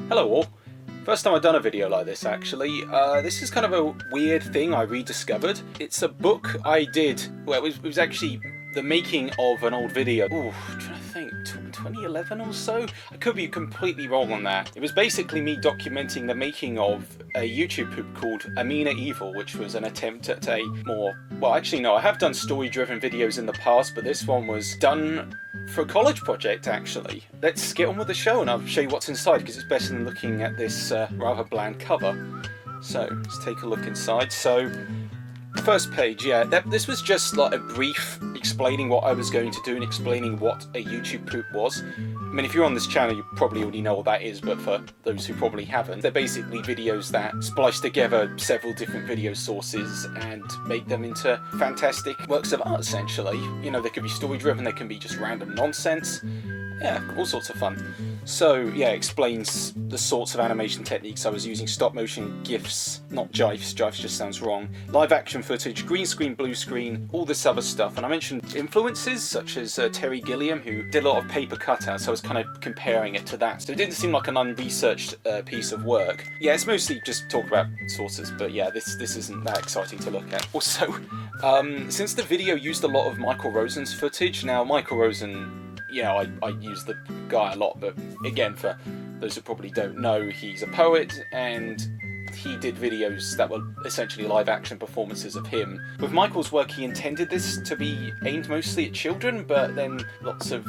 Hello all. First time I've done a video like this actually. This is kind of a weird thing I rediscovered. It's a book I did, well it was actually the making of an old video. Ooh, I'm trying to think, 2011 or so? I could be completely wrong on that. It was basically me documenting the making of a YouTube poop called Meener Evil, which was an attempt at a more, well actually no, I have done story-driven videos in the past, but this one was done for a college project actually. Let's get on with the show and I'll show you what's inside, because it's better than looking at this rather bland cover. So let's take a look inside. So first page, yeah, this was just like a brief explaining what I was going to do and explaining what a YouTube poop was. I mean, if you're on this channel, you probably already know what that is, but for those who probably haven't, they're basically videos that splice together several different video sources and make them into fantastic works of art, essentially. You know, they could be story-driven, they can be just random nonsense. Yeah, all sorts of fun. So, yeah, it explains the sorts of animation techniques I was using: stop motion, GIFs, not GIFs, GIFs just sounds wrong, live action footage, green screen, blue screen, all this other stuff. And I mentioned influences such as Terry Gilliam, who did a lot of paper cutouts, so I was kind of comparing it to that. So it didn't seem like an unresearched piece of work. Yeah, it's mostly just talk about sources, but yeah, this isn't that exciting to look at. Also, since the video used a lot of Michael Rosen's footage, now Michael Rosen, you know, I use the guy a lot, but again, for those who probably don't know, he's a poet, and he did videos that were essentially live-action performances of him. With Michael's work, he intended this to be aimed mostly at children, but then lots of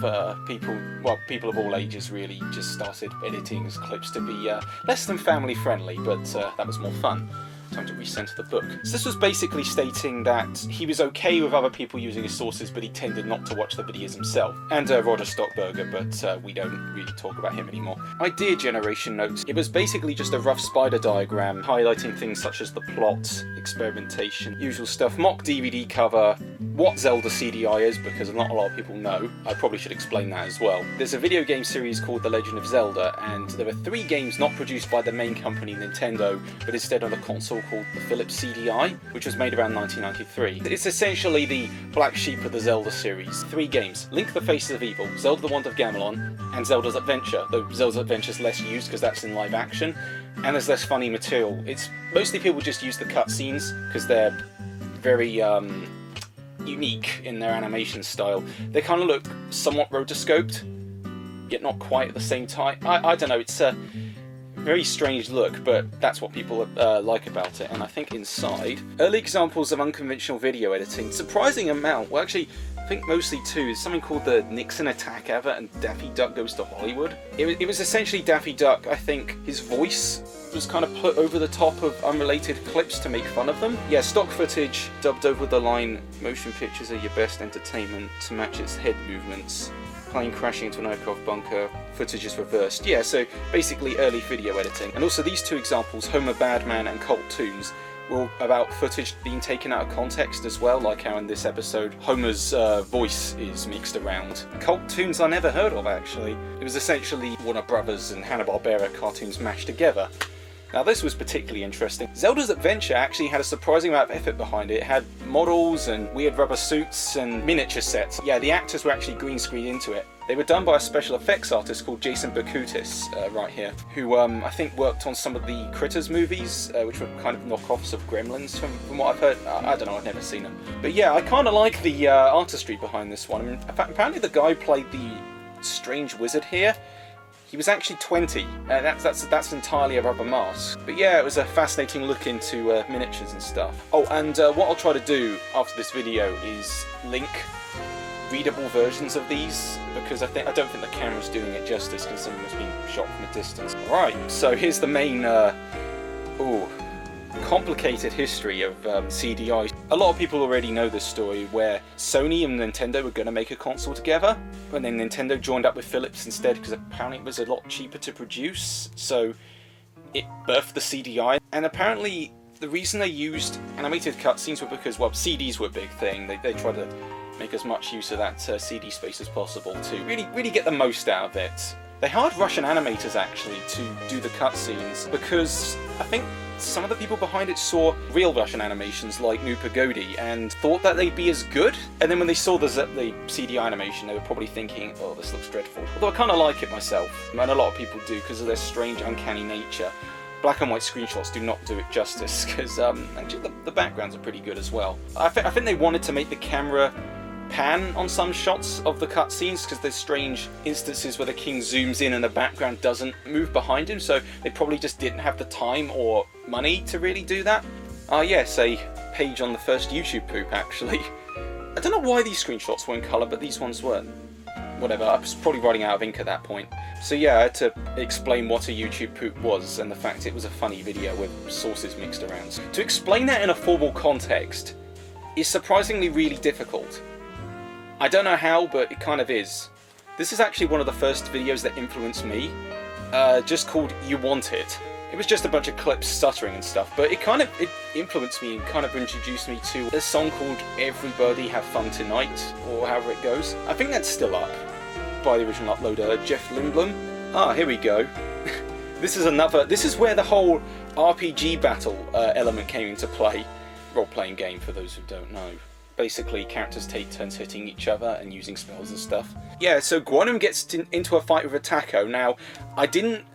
people of all ages really just started editing his clips to be less than family-friendly, but that was more fun. Time to recenter the book. So this was basically stating that he was okay with other people using his sources, but he tended not to watch the videos himself. And Roger Stockberger, but we don't really talk about him anymore. Idea generation notes. It was basically just a rough spider diagram highlighting things such as the plot, experimentation, usual stuff, mock DVD cover, what Zelda CDI is, because not a lot of people know. I probably should explain that as well. There's a video game series called The Legend of Zelda, and there are 3 games not produced by the main company, Nintendo, but instead on a console called the Philips CDI, which was made around 1993. It's essentially the black sheep of the Zelda series. 3 games: Link the Faces of Evil, Zelda the Wand of Gamelon, and Zelda's Adventure, though Zelda's Adventure is less used because that's in live action, and there's less funny material. It's mostly people just use the cutscenes because they're very unique in their animation style. They kind of look somewhat rotoscoped, yet not quite at the same time. I don't know, it's a very strange look, but that's what people like about it. And I think inside, early examples of unconventional video editing, surprising amount, well actually I think mostly 2, is something called the Nixon Attack Ever and Daffy Duck Goes to Hollywood. It was essentially Daffy Duck. I think his voice was kind of put over the top of unrelated clips to make fun of them. Yeah, stock footage dubbed over the line, motion pictures are your best entertainment to match its head movements. Plane crashing into an aircraft bunker, footage is reversed. Yeah, so basically early video editing. And also these 2 examples, Homer Badman and Cult Tunes, were about footage being taken out of context as well, like how in this episode Homer's voice is mixed around. Cult Tunes I never heard of actually. It was essentially Warner Brothers and Hanna-Barbera cartoons mashed together. Now this was particularly interesting. Zelda's Adventure actually had a surprising amount of effort behind it. It had models and weird rubber suits and miniature sets. Yeah, the actors were actually green screened into it. They were done by a special effects artist called Jason Bakutis, right here, who I think worked on some of the Critters movies, which were kind of knockoffs of Gremlins from what I've heard. I don't know, I've never seen them. But yeah, I kind of like the artistry behind this one. I mean, apparently the guy who played the strange wizard here, he was actually 20, and that's entirely a rubber mask. But yeah, it was a fascinating look into miniatures and stuff. Oh, and what I'll try to do after this video is link readable versions of these, because I don't think the camera's doing it justice considering it's being shot from a distance. Alright, so here's the main complicated history of CDI. A lot of people already know this story, where Sony and Nintendo were going to make a console together, and then Nintendo joined up with Philips instead because apparently it was a lot cheaper to produce, so it birthed the CDI. And apparently the reason they used animated cutscenes were because, well, CDs were a big thing. They tried to make as much use of that CD space as possible to really get the most out of it. They hired Russian animators actually to do the cutscenes because I think some of the people behind it saw real Russian animations like New Pagodi and thought that they'd be as good, and then when they saw the CGI animation, they were probably thinking, oh, this looks dreadful. Although I kind of like it myself, and a lot of people do because of their strange, uncanny nature. Black and white screenshots do not do it justice, because actually the backgrounds are pretty good as well. I think they wanted to make the camera pan on some shots of the cutscenes, because there's strange instances where the king zooms in and the background doesn't move behind him, so they probably just didn't have the time or money to really do that. Yes, a page on the first YouTube poop, actually. I don't know why these screenshots were in colour, but these ones weren't. Whatever, I was probably running out of ink at that point. So yeah, I had to explain what a YouTube poop was and the fact it was a funny video with sources mixed around. To explain that in a formal context is surprisingly really difficult. I don't know how, but it kind of is. This is actually one of the first videos that influenced me, just called You Want It. It was just a bunch of clips stuttering and stuff, but it influenced me and kind of introduced me to a song called Everybody Have Fun Tonight, or however it goes. I think that's still up by the original uploader, Jeff Lindblom. Ah, here we go. This is where the whole RPG battle element came into play. Role-playing game, for those who don't know. Basically, characters take turns hitting each other and using spells and stuff. Yeah, so Guanum gets into a fight with a taco. Now, I don't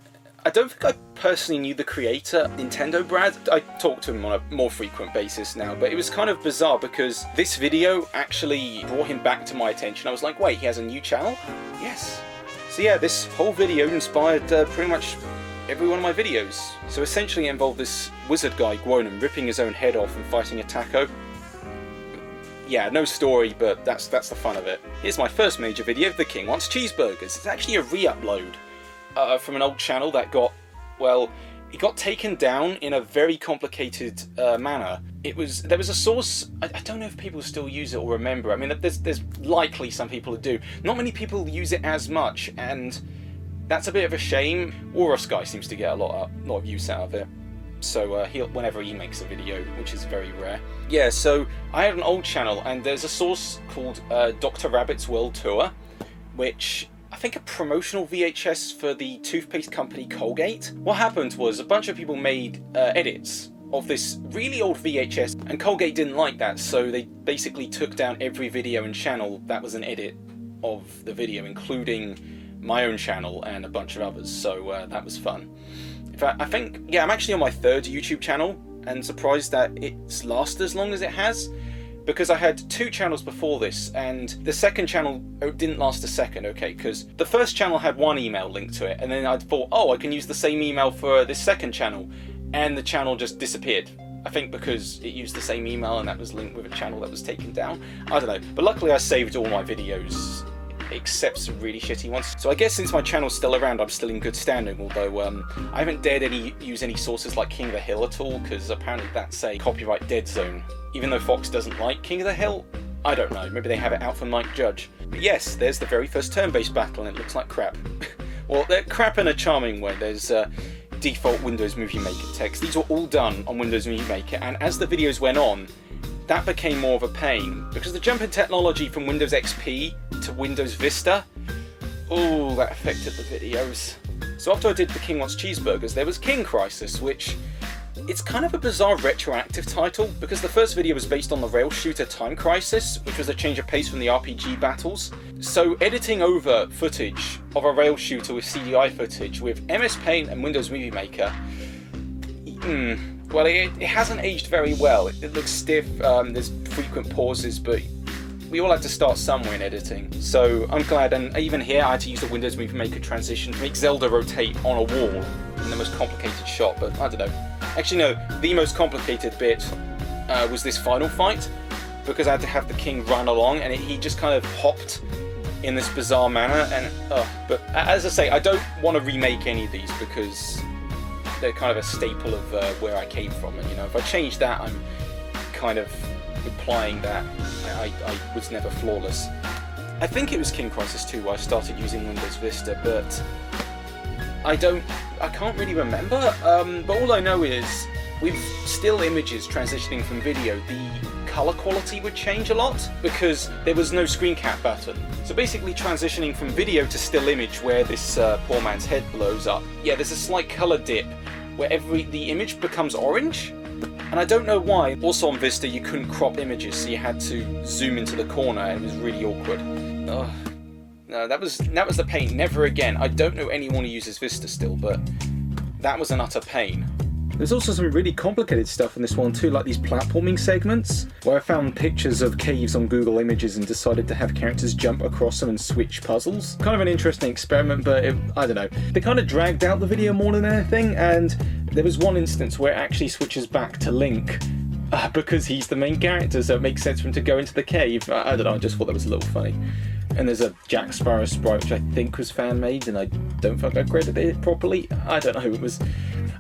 think I personally knew the creator, Nintendo Brad. I talk to him on a more frequent basis now, but it was kind of bizarre because this video actually brought him back to my attention. I was like, wait, he has a new channel? Yes. So yeah, this whole video inspired pretty much every one of my videos. So essentially it involved this wizard guy, Guanum, ripping his own head off and fighting a taco. Yeah, no story, but that's the fun of it. Here's my first major video, The King Wants Cheeseburgers. It's actually a re-upload from an old channel that got taken down in a very complicated manner. There was a source, I don't know if people still use it or remember. I mean, there's likely some people who do. Not many people use it as much, and that's a bit of a shame. Oros Guy seems to get a lot of use out of it. So whenever he makes a video, which is very rare. Yeah, so I had an old channel, and there's a source called Dr. Rabbit's World Tour, which I think a promotional VHS for the toothpaste company Colgate. What happened was a bunch of people made edits of this really old VHS, and Colgate didn't like that, so they basically took down every video and channel that was an edit of the video, including my own channel and a bunch of others, so that was fun. In fact, I think, yeah, I'm actually on my third YouTube channel, and surprised that it's lasted as long as it has, because I had two channels before this, and the second channel didn't last a second, okay, because the first channel had one email linked to it, and then I thought, oh, I can use the same email for this second channel, and the channel just disappeared. I think because it used the same email and that was linked with a channel that was taken down. I don't know, but luckily I saved all my videos, except some really shitty ones. So I guess since my channel's still around, I'm still in good standing, although I haven't dared use any sources like King of the Hill at all, because apparently that's a copyright dead zone. Even though Fox doesn't like King of the Hill, I don't know, maybe they have it out for Mike Judge. But yes, there's the very first turn-based battle, and it looks like crap. Well, they're crap in a charming way. There's default Windows Movie Maker text. These were all done on Windows Movie Maker, and as the videos went on, that became more of a pain, because the jump in technology from Windows XP to Windows Vista, oh, that affected the videos. So after I did The King Wants Cheeseburgers, there was King Crisis, which it's kind of a bizarre retroactive title, because the first video was based on the rail shooter Time Crisis, which was a change of pace from the RPG battles. So editing over footage of a rail shooter with CGI footage with MS Paint and Windows Movie Maker, well, it hasn't aged very well. It looks stiff, there's frequent pauses, but we all had to start somewhere in editing. So I'm glad, and even here I had to use the Windows Movie Maker transition to make Zelda rotate on a wall in the most complicated shot, but I don't know. Actually no, the most complicated bit was this final fight, because I had to have the king run along, and he just kind of hopped in this bizarre manner, and but as I say, I don't want to remake any of these, because they're kind of a staple of where I came from, and you know, if I change that, I'm kind of implying that I was never flawless. I think it was King Crisis 2 where I started using Windows Vista, but I can't really remember, but all I know is with still images transitioning from video, the colour quality would change a lot because there was no screen cap button. So basically transitioning from video to still image where this poor man's head blows up, yeah, there's a slight colour dip where the image becomes orange. And I don't know why. Also on Vista you couldn't crop images, so you had to zoom into the corner, and it was really awkward. Ugh. No, that was the pain. Never again. I don't know anyone who uses Vista still, but that was an utter pain. There's also some really complicated stuff in this one too, like these platforming segments, where I found pictures of caves on Google Images and decided to have characters jump across them and switch puzzles. Kind of an interesting experiment, but I don't know. They kind of dragged out the video more than anything, and there was one instance where it actually switches back to Link, because he's the main character, so it makes sense for him to go into the cave. I don't know, I just thought that was a little funny. And there's a Jack Sparrow sprite, which I think was fan-made, and I don't think I credited it properly. I don't know,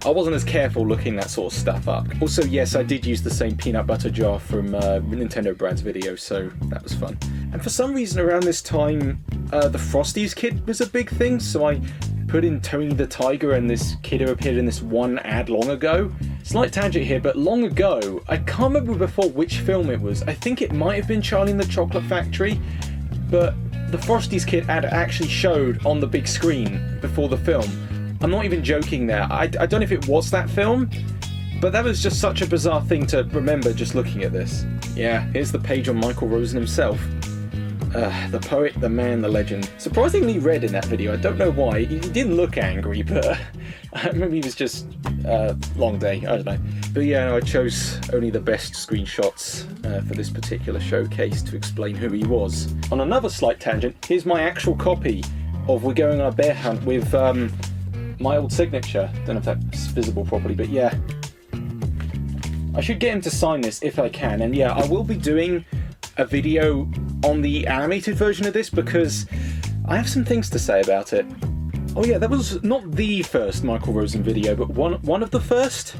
I wasn't as careful looking that sort of stuff up. Also, yes, I did use the same peanut butter jar from Nintendo Brad's video, so that was fun. And for some reason around this time, the Frosties kid was a big thing, so I put in Tony the Tiger, and this kid who appeared in this one ad long ago. Slight tangent here, but long ago, I can't remember before which film it was. I think it might have been Charlie and the Chocolate Factory, but the Frosties kid ad actually showed on the big screen before the film. I'm not even joking there. I don't know if it was that film, but that was just such a bizarre thing to remember just looking at this. Yeah, here's the page on Michael Rosen himself. The poet, the man, the legend. Surprisingly red in that video. I don't know why. He didn't look angry, but maybe he was just long day. I don't know. But yeah, no, I chose only the best screenshots for this particular showcase to explain who he was. On another slight tangent, here's my actual copy of We're Going on a Bear Hunt with my old signature. Don't know if that's visible properly, but yeah. I should get him to sign this if I can, and yeah, I will be doing a video on the animated version of this because I have some things to say about it. Oh yeah, that was not the first Michael Rosen video, but one of the first.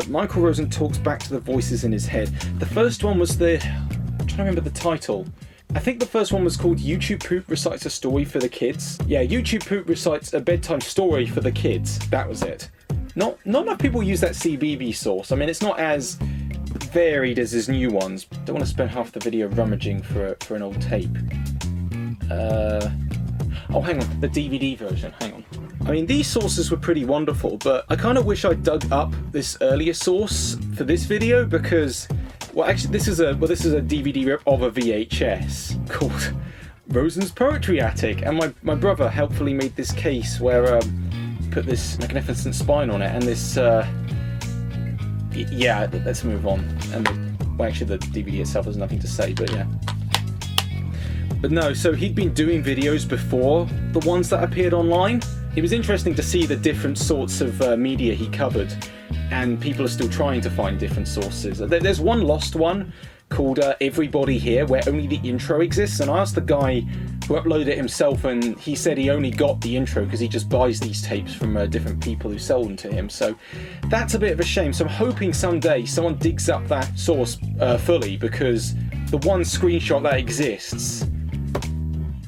Michael Rosen talks back to the voices in his head. The first one was I'm trying to remember the title. I think the first one was called YouTube Poop Recites a Story for the Kids. Yeah, YouTube Poop Recites a Bedtime Story for the Kids. That was it. Not enough people use that CBB source. I mean, it's not as varied as his new ones. Don't want to spend half the video rummaging for an old tape. Oh, hang on, the DVD version, hang on. I mean, these sources were pretty wonderful, but I kind of wish I dug up this earlier source for this video because, well, actually, this is a DVD rip of a VHS called Rosen's Poetry Attic, and my brother helpfully made this case where put this magnificent spine on it, and this yeah, let's move on. And well, actually, the DVD itself has nothing to say, but yeah. But no, so he'd been doing videos before the ones that appeared online. It was interesting to see the different sorts of media he covered, and people are still trying to find different sources. There's one lost one called Everybody Here, where only the intro exists, and I asked the guy who uploaded it himself, and he said he only got the intro because he just buys these tapes from different people who sell them to him, so that's a bit of a shame. So I'm hoping someday someone digs up that source fully, because the one screenshot that exists,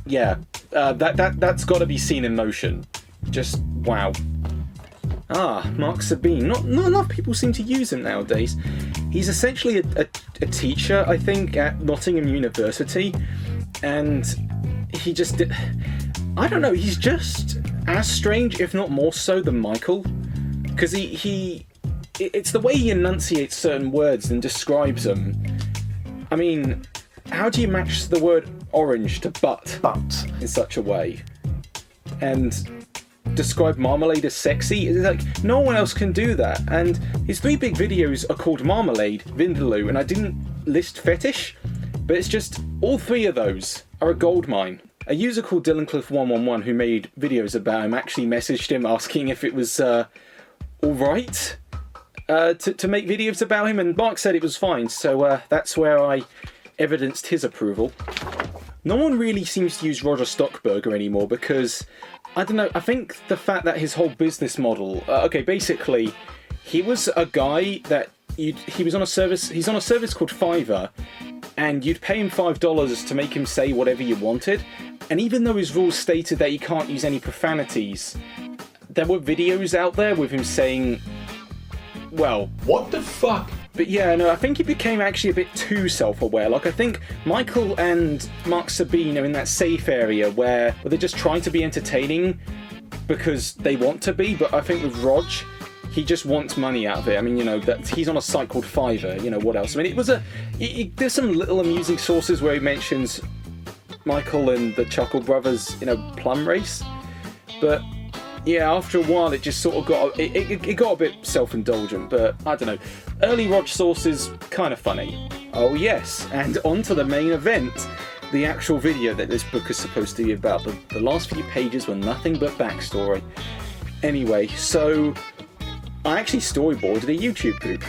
yeah, that's got to be seen in motion. Just wow. Ah, Mark Sabine. Not enough people seem to use him nowadays. He's essentially a teacher, I think, at Nottingham University, and he just I don't know, he's just as strange, if not more so, than Michael, because it's the way he enunciates certain words and describes them. I mean, how do you match the word orange to butt in such a way? And describe marmalade as sexy? It's like, no one else can do that. And his three big videos are called Marmalade, Vindaloo, and I didn't list Fetish, but it's just, all three of those are a goldmine. A user called DylanCliff111 who made videos about him actually messaged him asking if it was alright to make videos about him, and Mark said it was fine, so that's where I evidenced his approval. No one really seems to use Roger Stockburger anymore because, I don't know, I think the fact that his whole business model, okay, basically, he was a guy that he's on a service called Fiverr, and you'd pay him $5 to make him say whatever you wanted, and even though his rules stated that he can't use any profanities, there were videos out there with him saying, well, what the fuck? But yeah, no, I think he became actually a bit too self-aware. Like, I think Michael and Mark Sabine are in that safe area where they're just trying to be entertaining because they want to be, but I think with Rog, he just wants money out of it. I mean, you know, that he's on a site called Fiverr, you know, what else? I mean, there's some little amusing sources where he mentions Michael and the Chuckle Brothers, you know, plum race. But yeah, after a while it just sort of got, it got a bit self-indulgent, but I don't know. Early Rog sources, kind of funny. Oh yes, and on to the main event. The actual video that this book is supposed to be about. The last few pages were nothing but backstory. Anyway, so I actually storyboarded a YouTube poop.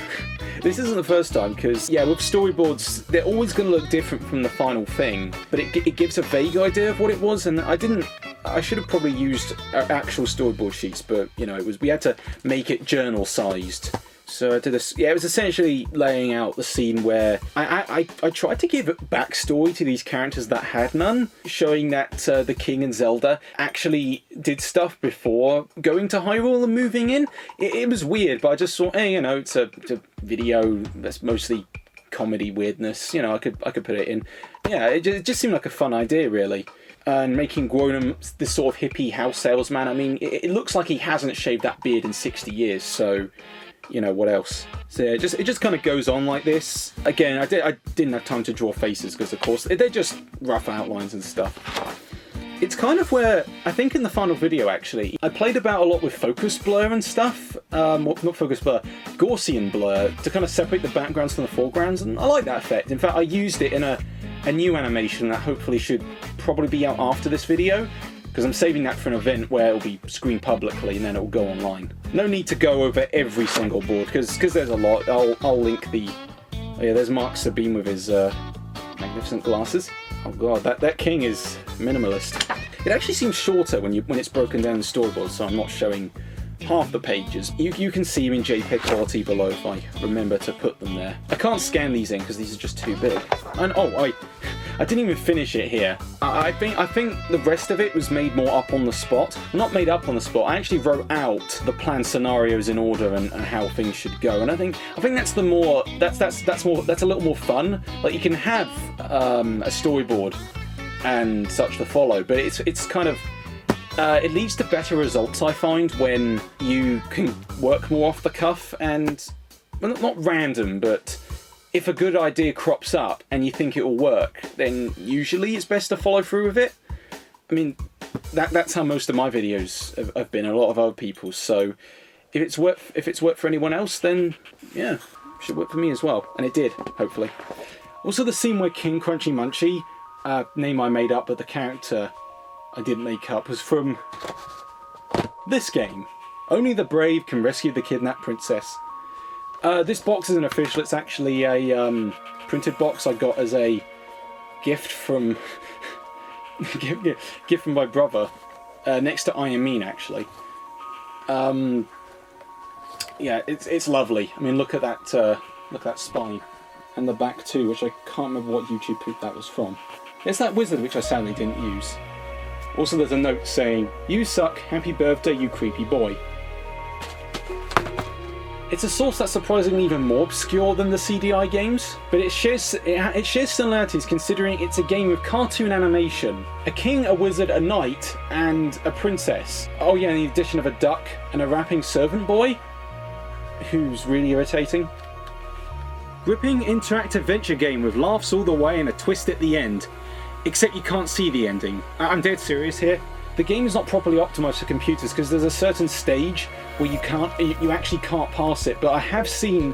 This isn't the first time, because, yeah, with storyboards, they're always going to look different from the final thing, but it gives a vague idea of what it was, and I should have probably used actual storyboard sheets, but, you know, we had to make it journal-sized. So I did this. Yeah, it was essentially laying out the scene where I tried to give backstory to these characters that had none, showing that the King and Zelda actually did stuff before going to Hyrule and moving in. It was weird, but I just thought, hey, you know, it's a video that's mostly comedy weirdness. You know, I could put it in. Yeah, it just seemed like a fun idea, really. And making Gwonum this sort of hippie house salesman. I mean, it looks like he hasn't shaved that beard in 60 years, so, you know, what else? So yeah, it just kind of goes on like this. Again, I didn't have time to draw faces because, of course, they're just rough outlines and stuff. It's kind of where, I think in the final video, actually, I played about a lot with focus blur and stuff. Not focus blur, Gaussian blur, to kind of separate the backgrounds from the foregrounds, and I like that effect. In fact, I used it in a new animation that hopefully should probably be out after this video, because I'm saving that for an event where it'll be screened publicly and then it'll go online. No need to go over every single board, because there's a lot. I'll link the... Oh yeah, there's Mark Sabine with his magnificent glasses. Oh god, that king is minimalist. It actually seems shorter when it's broken down in storyboards, so I'm not showing half the pages. You can see them in JPEG quality below if I remember to put them there. I can't scan these in because these are just too big. And oh, I didn't even finish it here. I think the rest of it was made more up on the spot. Not made up on the spot. I actually wrote out the planned scenarios in order and how things should go. And I think that's a little more fun. Like, you can have a storyboard and such to follow, but it's kind of it leads to better results, I find, when you can work more off the cuff and, well, not random, but if a good idea crops up and you think it will work, then usually it's best to follow through with it. I mean, that's how most of my videos have been, a lot of other people's, so if it's worked for anyone else, then yeah, it should work for me as well. And it did, hopefully. Also, the scene where King Crunchy Munchy, name I made up, but the character I didn't make up, was from this game. Only the brave can rescue the kidnapped princess. This box isn't official, it's actually a printed box I got as a gift from gift from my brother, next to I Am Mean, actually. Yeah, it's lovely. I mean, look at that spine. And the back too, which I can't remember what YouTube poop that was from. It's that wizard which I sadly didn't use. Also, there's a note saying, "You suck, happy birthday, you creepy boy." It's a source that's surprisingly even more obscure than the CDI games, but it shares similarities considering it's a game with cartoon animation, a king, a wizard, a knight, and a princess. Oh yeah, and the addition of a duck and a rapping servant boy, who's really irritating. Gripping interactive adventure game with laughs all the way and a twist at the end. Except you can't see the ending. I'm dead serious here. The game is not properly optimised for computers because there's a certain stage where you actually can't pass it, but I have seen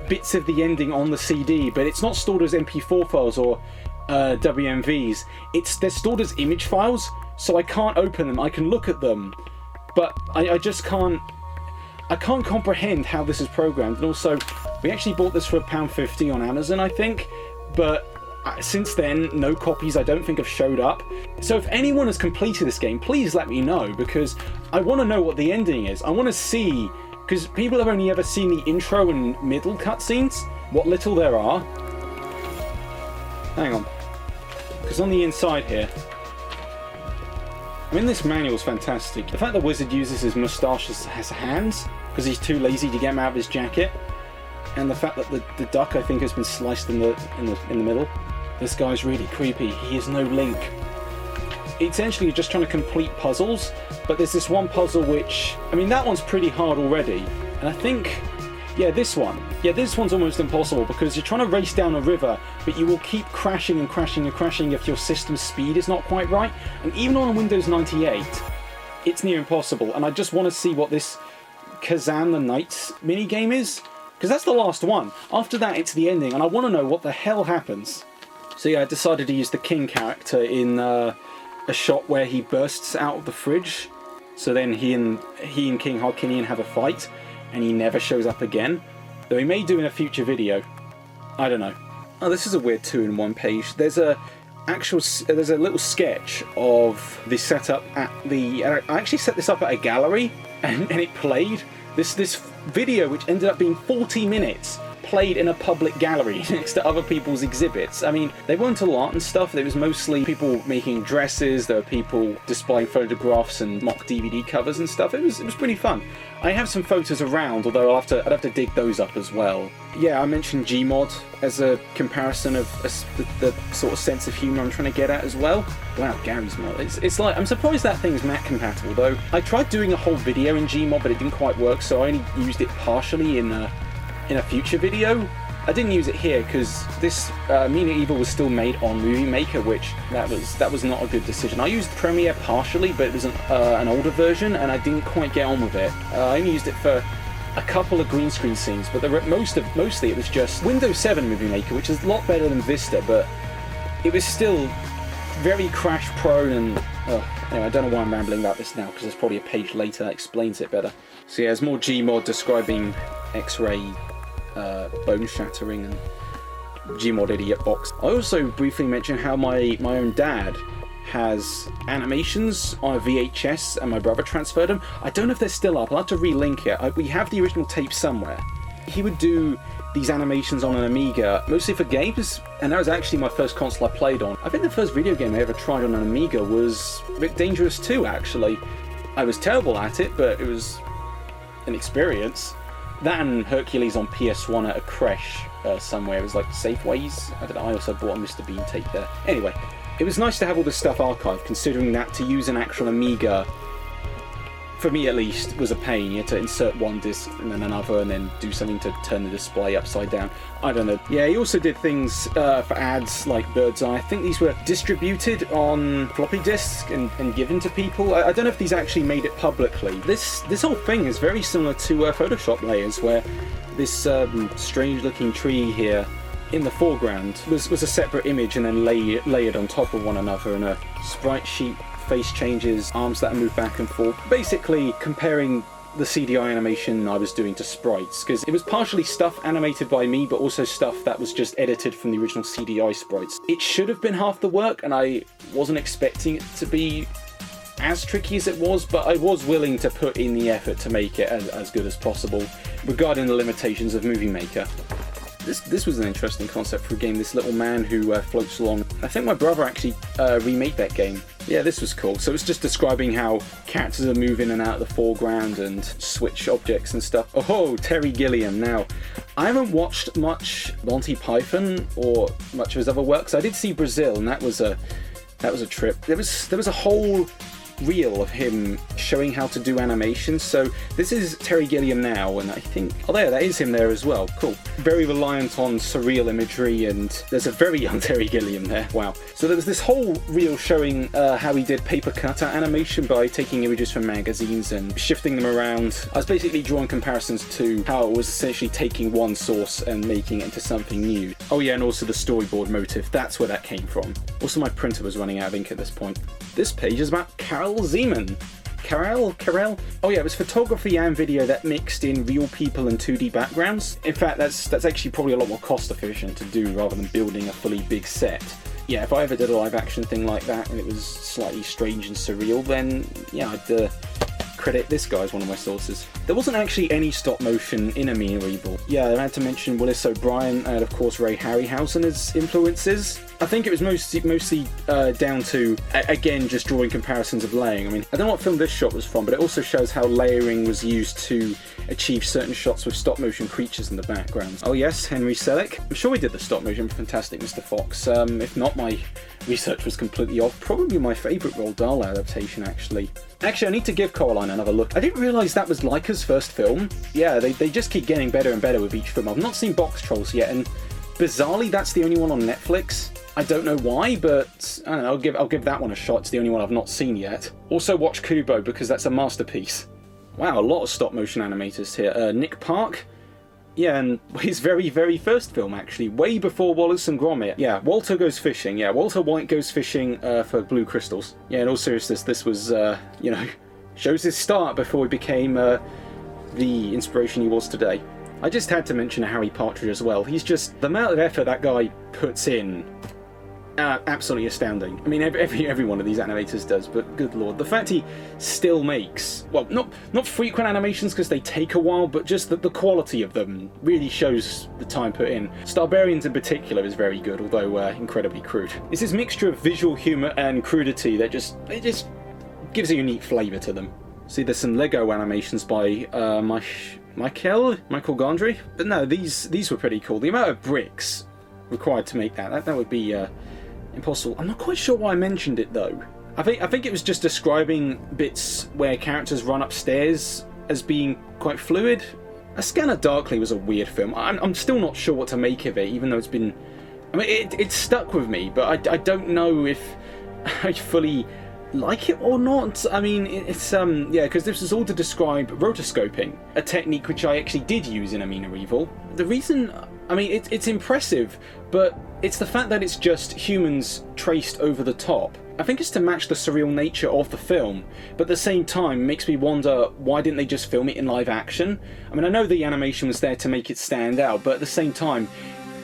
bits of the ending on the CD, but it's not stored as MP4 files or WMVs. They're stored as image files, so I can't open them. I can look at them, but I just can't... I can't comprehend how this is programmed. And also, we actually bought this for £1.50 on Amazon, I think, but since then, no copies I don't think have showed up. So if anyone has completed this game, please let me know, because I want to know what the ending is. I want to see, because people have only ever seen the intro and middle cutscenes, what little there are. Hang on, because on the inside here, I mean, this manual's fantastic. The fact the wizard uses his moustache as hands, because he's too lazy to get him out of his jacket, and the fact that the duck, I think, has been sliced in the middle. This guy's really creepy. He is no Link. Essentially, you're just trying to complete puzzles, but there's this one puzzle which, I mean, that one's pretty hard already, And I think, yeah, this one. Yeah, this one's almost impossible because you're trying to race down a river, but you will keep crashing and crashing and crashing if your system's speed is not quite right. And even on Windows 98, it's near impossible. And I just want to see what this Kazan the Knights minigame is, because that's the last one. After that, it's the ending, and I want to know what the hell happens. So yeah, I decided to use the King character in a shot where he bursts out of the fridge. So then he and King Harkinian have a fight, and he never shows up again. Though he may do in a future video. I don't know. Oh, this is a weird 2-in-1 page. There's a little sketch of the setup at the. I actually set this up at a gallery, and it played. This video, which ended up being 40 minutes, played in a public gallery next to other people's exhibits. I mean, they weren't all art and stuff. There was mostly people making dresses. There were people displaying photographs and mock DVD covers and stuff. It was pretty fun. I have some photos around, although I'd have to dig those up as well. Yeah, I mentioned Gmod as a comparison of the sort of sense of humour I'm trying to get at as well. Wow, Gary's mod. It's like, I'm surprised that thing's Mac compatible, though. I tried doing a whole video in Gmod, but it didn't quite work, so I only used it partially in a future video. I didn't use it here because this Meener Evil was still made on Moviemaker, which that was not a good decision. I used Premiere partially, but it was an older version, and I didn't quite get on with it. I only used it for a couple of green screen scenes, but mostly it was just Windows 7 Moviemaker, which is a lot better than Vista, but it was still very crash prone and anyway, I don't know why I'm rambling about this now, because there's probably a page later that explains it better. So yeah, there's more Gmod describing X-ray bone shattering and Gmod idiot box. I also briefly mentioned how my own dad has animations on a VHS and my brother transferred them. I don't know if they're still up. I'll have to relink it. We have the original tape somewhere. He would do these animations on an Amiga, mostly for games, and that was actually my first console I played on. I think the first video game I ever tried on an Amiga was Rick Dangerous 2, actually. I was terrible at it, but it was an experience. That and Hercules on PS1 at a creche somewhere. It was like Safeways. I don't know. I also bought a Mr. Bean tape there. Anyway, it was nice to have all this stuff archived, considering that to use an actual Amiga, for me at least, was a pain. You had to insert one disc and then another and then do something to turn the display upside down. I don't know. Yeah, he also did things for ads like Bird's Eye. I think these were distributed on floppy disks and given to people. I don't know if these actually made it publicly. This whole thing is very similar to Photoshop layers, where this strange looking tree here in the foreground was a separate image and then layered on top of one another, and a sprite sheet, face changes, arms that move back and forth. Basically comparing the CDI animation I was doing to sprites, because it was partially stuff animated by me, but also stuff that was just edited from the original CDI sprites. It should have been half the work, and I wasn't expecting it to be as tricky as it was, but I was willing to put in the effort to make it as good as possible, regarding the limitations of Moviemaker. This was an interesting concept for a game, this little man who floats along. I think my brother actually remade that game. Yeah, this was cool. So it's just describing how characters are moving in and out of the foreground and switch objects and stuff. Oh, Terry Gilliam. Now, I haven't watched much Monty Python or much of his other works. I did see Brazil, and that was a trip. There was a whole reel of him showing how to do animations. So this is Terry Gilliam now, and I think, oh there, that is him there as well. Cool. Very reliant on surreal imagery, and there's a very young Terry Gilliam there. Wow. So there was this whole reel showing how he did paper cutout animation by taking images from magazines and shifting them around. I was basically drawing comparisons to how it was essentially taking one source and making it into something new. Oh yeah, and also the storyboard motif, that's where that came from. Also, my printer was running out of ink at this point. This page is about Carol Zeman. Carol? Oh yeah, it was photography and video that mixed in real people and 2D backgrounds. In fact, that's actually probably a lot more cost efficient to do rather than building a fully big set. Yeah, if I ever did a live action thing like that and it was slightly strange and surreal, then yeah, I'd credit this guy as one of my sources. There wasn't actually any stop motion in Meener Evil. Yeah, I had to mention Willis O'Brien and of course Ray Harryhausen as influences. I think it was mostly down to, again, just drawing comparisons of layering. I mean, I don't know what film this shot was from, but it also shows how layering was used to achieve certain shots with stop motion creatures in the background. Oh yes, Henry Selick. I'm sure we did the stop motion for Fantastic Mr. Fox. If not, my research was completely off. Probably my favourite Roald Dahl adaptation, actually. Actually, I need to give Coraline another look. I didn't realise that was like Moviemaker's first film. Yeah, they just keep getting better and better with each film. I've not seen Box Trolls yet, and bizarrely, that's the only one on Netflix. I don't know why, but I don't know, I'll give that one a shot. It's the only one I've not seen yet. Also watch Kubo, because that's a masterpiece. Wow, a lot of stop-motion animators here. Nick Park. Yeah, and his very, very first film, actually, way before Wallace and Gromit. Yeah, Walter Goes Fishing. Yeah, Walter White Goes Fishing for blue crystals. Yeah, in all seriousness, this was, you know, shows his start before he became the inspiration he was today. I just had to mention Harry Partridge as well. He's just, the amount of effort that guy puts in, absolutely astounding. I mean, every one of these animators does, but good lord, the fact he still makes, well, not frequent animations because they take a while, but just the quality of them really shows the time put in. Starbarians in particular is very good, although incredibly crude. It's this mixture of visual humour and crudity that just gives a unique flavour to them. See, there's some Lego animations by Michael Gondry, but no, these were pretty cool. The amount of bricks required to make that would be impossible. I'm not quite sure why I mentioned it though. I think it was just describing bits where characters run upstairs as being quite fluid. A Scanner Darkly was a weird film. I'm still not sure what to make of it, even though it's been, I mean, it stuck with me, but I don't know if I fully like it or not. I mean, it's yeah, because this was all to describe rotoscoping, a technique which I actually did use in Meener Evil. The reason, I mean, it's impressive, but it's the fact that it's just humans traced over the top. I think it's to match the surreal nature of the film, but at the same time makes me wonder, why didn't they just film it in live action? I mean, I know the animation was there to make it stand out, but at the same time,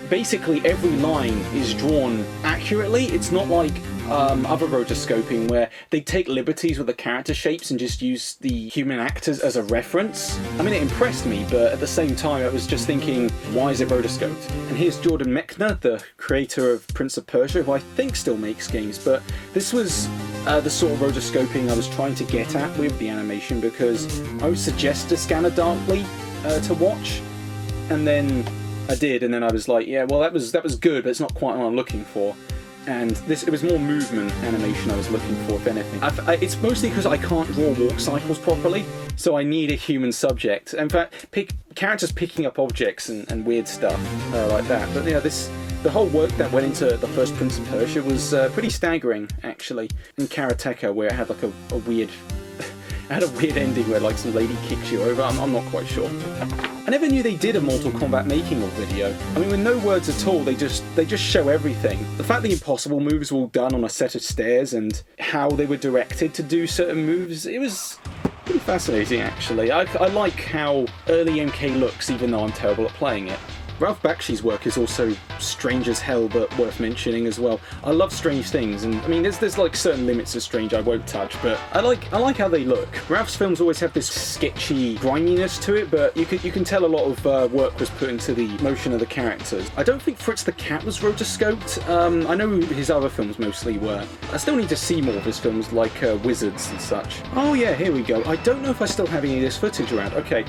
basically every line is drawn accurately. It's not like other rotoscoping where they take liberties with the character shapes and just use the human actors as a reference. I mean, it impressed me, but at the same time I was just thinking, why is it rotoscoped? And here's Jordan Mechner, the creator of Prince of Persia, who I think still makes games, but this was the sort of rotoscoping I was trying to get at with the animation, because I would suggest a Scanner Darkly to watch, and then I did, and then I was like, yeah, well, that was good, but it's not quite what I'm looking for. And it was more movement animation I was looking for, if anything. It's mostly because I can't draw walk cycles properly, so I need a human subject. In fact, characters picking up objects and weird stuff like that. But yeah, the whole work that went into the first Prince of Persia was pretty staggering, actually. In Karateka, where it had like a weird... I had a weird ending where like some lady kicks you over. I'm not quite sure. I never knew they did a Mortal Kombat making of video. I mean, with no words at all, they just show everything. The fact the impossible moves were all done on a set of stairs and how they were directed to do certain moves, it was pretty fascinating actually. I like how early MK looks, even though I'm terrible at playing it. Ralph Bakshi's work is also strange as hell, but worth mentioning as well. I love strange things, and I mean, there's like certain limits of strange I won't touch, but I like how they look. Ralph's films always have this sketchy griminess to it, but you can tell a lot of work was put into the motion of the characters. I don't think Fritz the Cat was rotoscoped. I know his other films mostly were. I still need to see more of his films, like Wizards and such. Oh yeah, here we go. I don't know if I still have any of this footage around. Okay.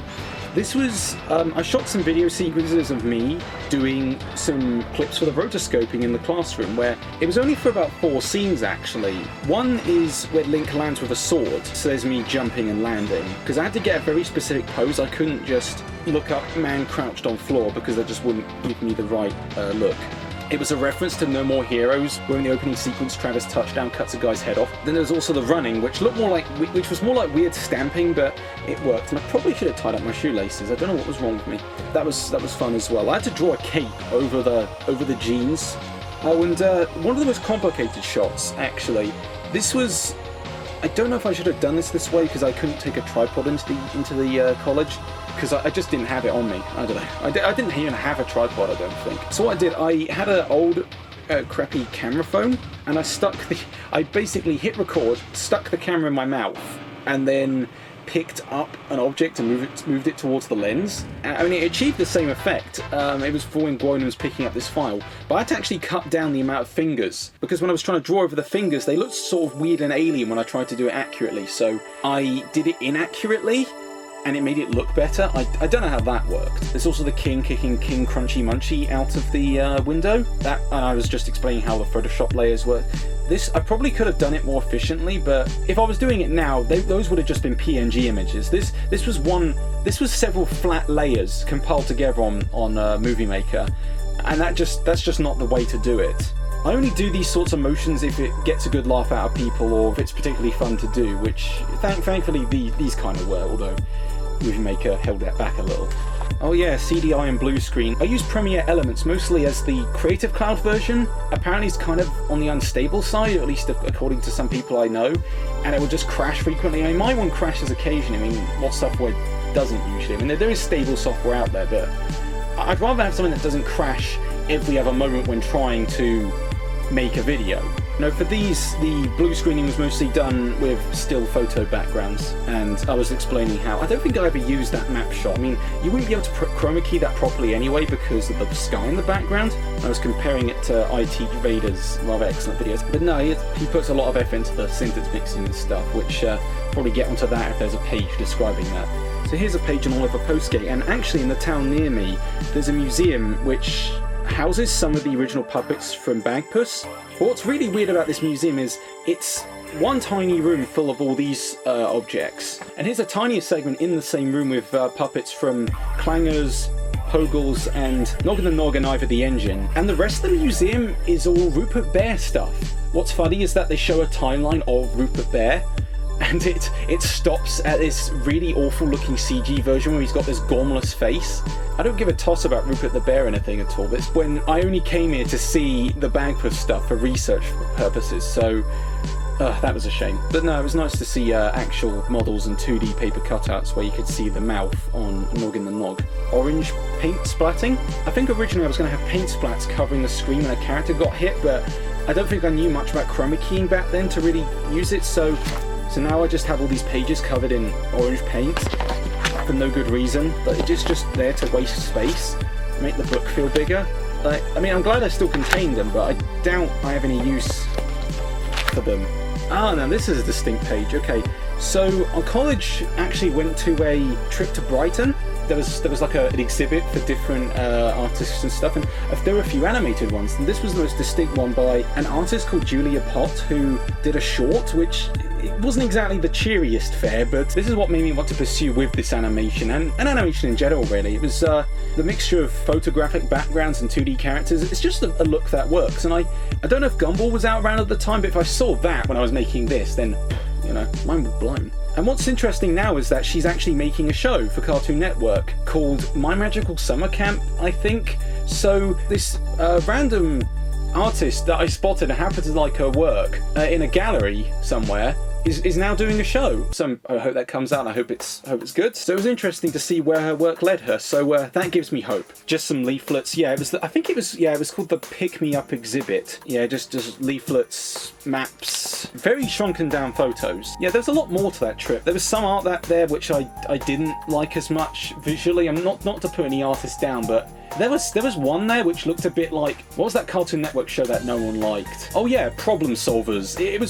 This was, I shot some video sequences of me doing some clips for the rotoscoping in the classroom, where it was only for about 4 scenes actually. One is where Link lands with a sword, so there's me jumping and landing, because I had to get a very specific pose. I couldn't just look up man crouched on floor, because that just wouldn't give me the right look. It was a reference to No More Heroes, where in the opening sequence Travis Touchdown cuts a guy's head off. Then there was also the running, which was more like weird stamping, but it worked. And I probably should have tied up my shoelaces. I don't know what was wrong with me. That was fun as well. I had to draw a cape over the jeans. Oh, and one of the most complicated shots, actually. This was, I don't know if I should have done this way, because I couldn't take a tripod into the college, because I just didn't have it on me. I don't know. I didn't even have a tripod, I don't think. So what I did, I had an old crappy camera phone, and I basically hit record, stuck the camera in my mouth, and then picked up an object and moved it towards the lens. I mean, it achieved the same effect. It was for when Gwyneth was picking up this file, but I had to actually cut down the amount of fingers, because when I was trying to draw over the fingers, they looked sort of weird and alien when I tried to do it accurately, so I did it inaccurately. and it made it look better. I don't know how that worked. There's also the king kicking King Crunchy Munchy out of the window. That, and I was just explaining how the Photoshop layers work. This, I probably could have done it more efficiently, but if I was doing it now, those would have just been PNG images. This was several flat layers compiled together on Moviemaker, and that's just not the way to do it. I only do these sorts of motions if it gets a good laugh out of people, or if it's particularly fun to do, which thankfully these kind of were, although Moviemaker held that back a little. Oh yeah, CDI and blue screen. I use Premiere Elements mostly as the Creative Cloud version. Apparently it's kind of on the unstable side, or at least according to some people I know, and it will just crash frequently. I mean, my one crashes occasionally. I mean, what software doesn't usually? I mean, there is stable software out there, but I'd rather have something that doesn't crash every other moment when trying to make a video. No, for these, the blue screening was mostly done with still photo backgrounds, and I was explaining how I don't think I ever used that map shot. I mean, you wouldn't be able to chroma key that properly anyway because of the sky in the background. I was comparing it to IT Vader's rather excellent videos, but no, he puts a lot of effort into the syntax mixing and stuff, which probably get onto that if there's a page describing that. So here's a page on Oliver Postgate, and actually in the town near me, there's a museum which houses some of the original puppets from Bagpuss. But what's really weird about this museum is it's one tiny room full of all these objects, and here's a tinier segment in the same room with puppets from Clangers, Pogles, and Noggin the Nog and Ivor the Engine, and the rest of the museum is all Rupert Bear stuff. What's funny is that they show a timeline of Rupert Bear, and it stops at this really awful looking CG version where he's got this gormless face. I don't give a toss about Rupert the Bear or anything at all. It's when I only came here to see the Bagpuss stuff for research purposes, so that was a shame. But no, it was nice to see actual models and 2D paper cutouts where you could see the mouth on Noggin the Nog. Orange paint splatting. I think originally I was going to have paint splats covering the screen when a character got hit, but I don't think I knew much about chroma keying back then to really use it, so now I just have all these pages covered in orange paint for no good reason, but it's just there to waste space, make the book feel bigger. Like, I mean, I'm glad I still contain them, but I doubt I have any use for them. Ah, now this is a distinct page. Okay, so our college actually went to a trip to Brighton. There was like an exhibit for different artists and stuff, and there were a few animated ones, and this was the most distinct one by an artist called Julia Pott, who did a short, which it wasn't exactly the cheeriest fare, but this is what made me want to pursue with this animation, and animation in general, really. It was the mixture of photographic backgrounds and 2D characters. It's just a look that works, and I don't know if Gumball was out around at the time, but if I saw that when I was making this, then, you know, mind was blown. And what's interesting now is that she's actually making a show for Cartoon Network called My Magical Summer Camp, I think. So this random artist that I spotted and happened to like her work in a gallery somewhere is now doing a show. So I hope that comes out, and I hope it's good. So it was interesting to see where her work led her. So that gives me hope. Just some leaflets. Yeah, I think it was called the Pick Me Up exhibit. Yeah, just leaflets, maps, very shrunken down photos. Yeah, there's a lot more to that trip. There was some art there which I didn't like as much visually. I'm not to put any artist down, but there was one there which looked a bit like, what was that Cartoon Network show that no one liked? Oh yeah, Problem Solvers. It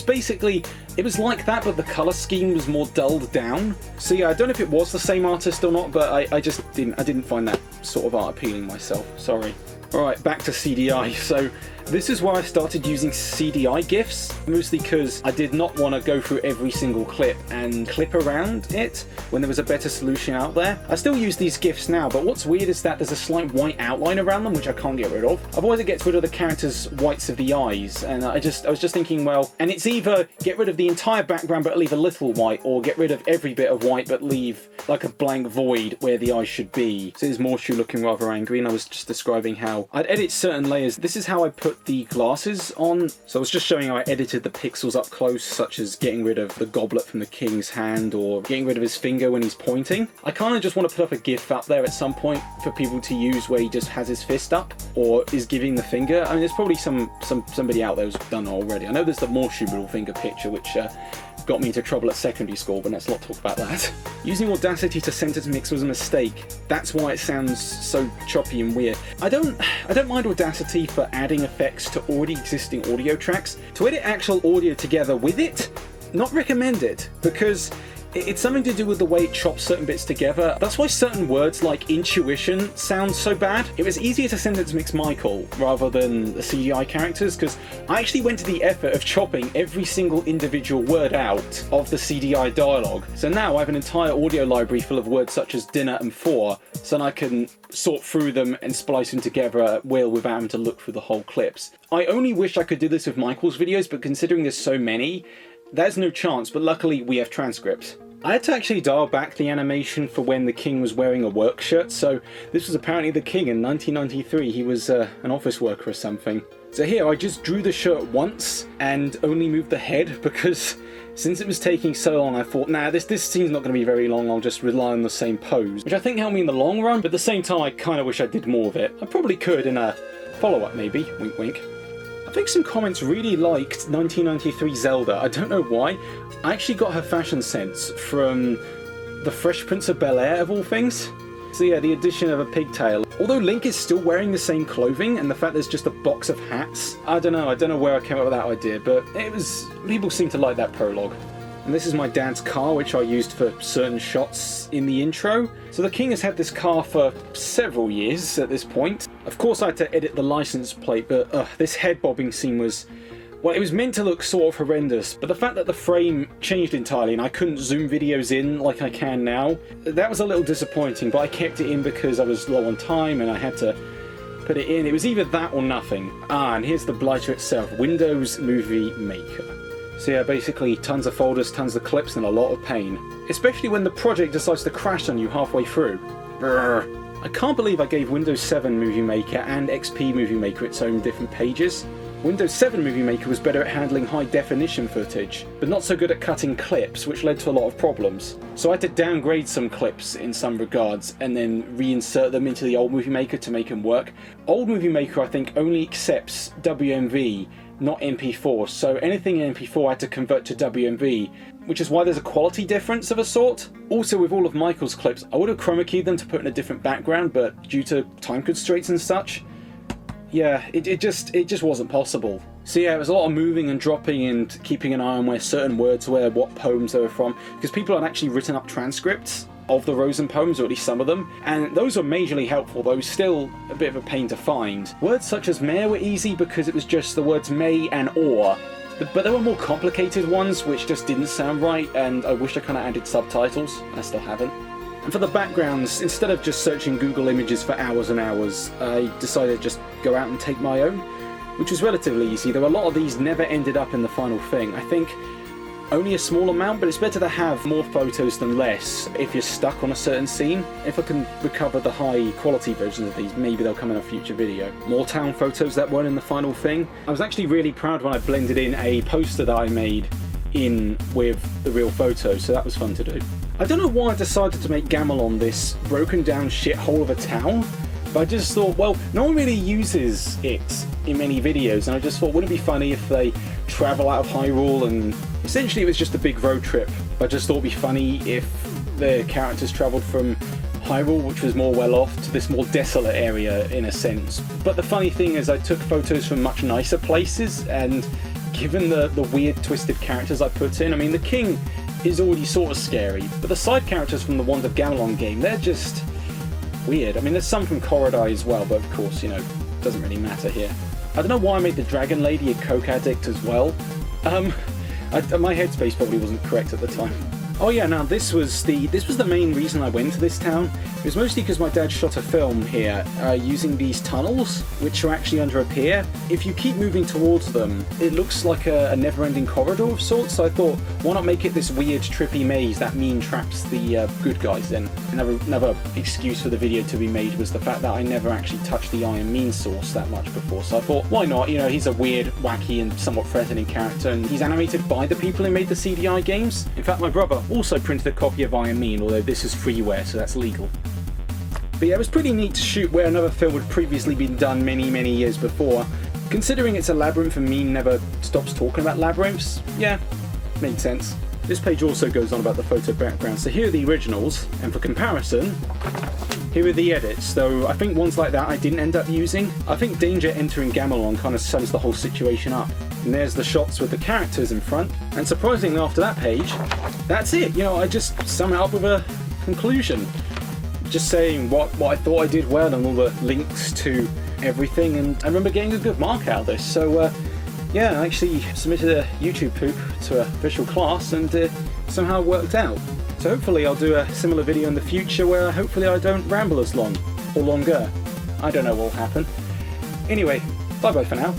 was like that, but the colour scheme was more dulled down. So yeah, I don't know if it was the same artist or not, but I just didn't find that sort of art appealing myself. Sorry. Alright, back to CDI. So this is why I started using CDI GIFs, mostly because I did not want to go through every single clip and clip around it when there was a better solution out there. I still use these GIFs now, but what's weird is that there's a slight white outline around them, which I can't get rid of. Otherwise it gets rid of the character's whites of the eyes, and I was just thinking, well, and it's either get rid of the entire background but leave a little white, or get rid of every bit of white but leave like a blank void where the eyes should be. So here's Morshu looking rather angry, and I was just describing how I'd edit certain layers. This is how I put the glasses on. So I was just showing how I edited the pixels up close, such as getting rid of the goblet from the king's hand, or getting rid of his finger when he's pointing. I kind of just want to put up a GIF up there at some point for people to use where he just has his fist up, or is giving the finger. I mean, there's probably somebody out there who's done it already. I know there's the Morshu middle finger picture, which got me into trouble at secondary school, but let's not talk about that. Using Audacity to sentence mix was a mistake. That's why it sounds so choppy and weird. I don't mind Audacity for adding effects to already existing audio tracks. To edit actual audio together with it, not recommended, because It's something to do with the way it chops certain bits together. That's why certain words like intuition sound so bad. It was easier to sentence mix Michael rather than the CGI characters, because I actually went to the effort of chopping every single individual word out of the CGI dialogue. So now I have an entire audio library full of words such as dinner and for, so then I can sort through them and splice them together at will without having to look through the whole clips. I only wish I could do this with Michael's videos, but considering there's so many, there's no chance, but luckily we have transcripts. I had to actually dial back the animation for when the king was wearing a work shirt, so this was apparently the king in 1993. He was an office worker or something. So here, I just drew the shirt once and only moved the head because since it was taking so long, I thought, nah, this scene's not going to be very long, I'll just rely on the same pose. Which I think helped me in the long run, but at the same time, I kind of wish I did more of it. I probably could in a follow-up maybe, wink wink. I think some comments really liked 1993 Zelda. I don't know why. I actually got her fashion sense from the Fresh Prince of Bel-Air, of all things. So yeah, the addition of a pigtail. Although Link is still wearing the same clothing, and the fact there's just a box of hats. I don't know where I came up with that idea, but people seem to like that prologue. And this is my dad's car, which I used for certain shots in the intro. So the king has had this car for several years at this point. Of course I had to edit the license plate, but this head bobbing scene was... well, it was meant to look sort of horrendous, but the fact that the frame changed entirely and I couldn't zoom videos in like I can now, that was a little disappointing, but I kept it in because I was low on time and I had to put it in. It was either that or nothing. And here's the blighter itself, Windows Movie Maker. So yeah, basically tons of folders, tons of clips, and a lot of pain. Especially when the project decides to crash on you halfway through. Brrr. I can't believe I gave Windows 7 Movie Maker and XP Movie Maker its own different pages. Windows 7 Movie Maker was better at handling high definition footage, but not so good at cutting clips, which led to a lot of problems. So I had to downgrade some clips in some regards, and then reinsert them into the old Movie Maker to make them work. Old Movie Maker, I think, only accepts WMV, not MP4, so anything in MP4 I had to convert to WMV, which is why there's a quality difference of a sort. Also, with all of Michael's clips, I would have chroma keyed them to put in a different background, but due to time constraints and such, yeah, it just wasn't possible. So yeah, it was a lot of moving and dropping and keeping an eye on where certain words were, what poems they were from, because people had actually written up transcripts of the Rosen poems, or at least some of them, and those were majorly helpful, though still a bit of a pain to find. Words such as Meener were easy because it was just the words may and or, but there were more complicated ones which just didn't sound right, and I wish I kind of added subtitles. I still haven't. And for the backgrounds, instead of just searching Google Images for hours and hours, I decided to just go out and take my own, which was relatively easy, though a lot of these never ended up in the final thing. I think only a small amount, but it's better to have more photos than less if you're stuck on a certain scene. If I can recover the high quality versions of these, maybe they'll come in a future video. More town photos that weren't in the final thing. I was actually really proud when I blended in a poster that I made in with the real photos, so that was fun to do. I don't know why I decided to make Gamelon this broken down shithole of a town, but I just thought, well, no one really uses it in many videos, and I just thought, wouldn't it be funny if they travel out of Hyrule, and essentially it was just a big road trip. I just thought it'd be funny if the characters travelled from Hyrule, which was more well off, to this more desolate area in a sense. But the funny thing is I took photos from much nicer places, and given the weird twisted characters I put in, I mean the king is already sort of scary, but the side characters from the Wand of Gamelon game, they're just weird. I mean there's some from Korodai as well, but of course, you know, it doesn't really matter here. I don't know why I made the dragon lady a coke addict as well. My headspace probably wasn't correct at the time. Oh yeah, now this was the main reason I went to this town. It was mostly because my dad shot a film here using these tunnels, which are actually under a pier. If you keep moving towards them, it looks like a never-ending corridor of sorts, so I thought, why not make it this weird, trippy maze that Meener traps the good guys in? Another excuse for the video to be made was the fact that I never actually touched the Iron Meen source that much before, so I thought, why not? You know, he's a weird, wacky, and somewhat threatening character, and he's animated by the people who made the CDI games. In fact, my brother also printed a copy of Iron Meen, although this is freeware, so that's legal. But yeah, it was pretty neat to shoot where another film had previously been done many years before. Considering it's a labyrinth and Meen never stops talking about labyrinths, yeah, made sense. This page also goes on about the photo background, so here are the originals, and for comparison, Here are the edits, though I think ones like that I didn't end up using. I think Danger entering Gamelon kind of sums the whole situation up. And there's the shots with the characters in front, and surprisingly after that page, that's it. You know, I just sum it up with a conclusion. Just saying what I thought I did well and all the links to everything, and I remember getting a good mark out of this. So yeah, I actually submitted a YouTube poop to a visual class and somehow worked out. So hopefully I'll do a similar video in the future where hopefully I don't ramble as long, or longer. I don't know what will happen. Anyway, bye bye for now.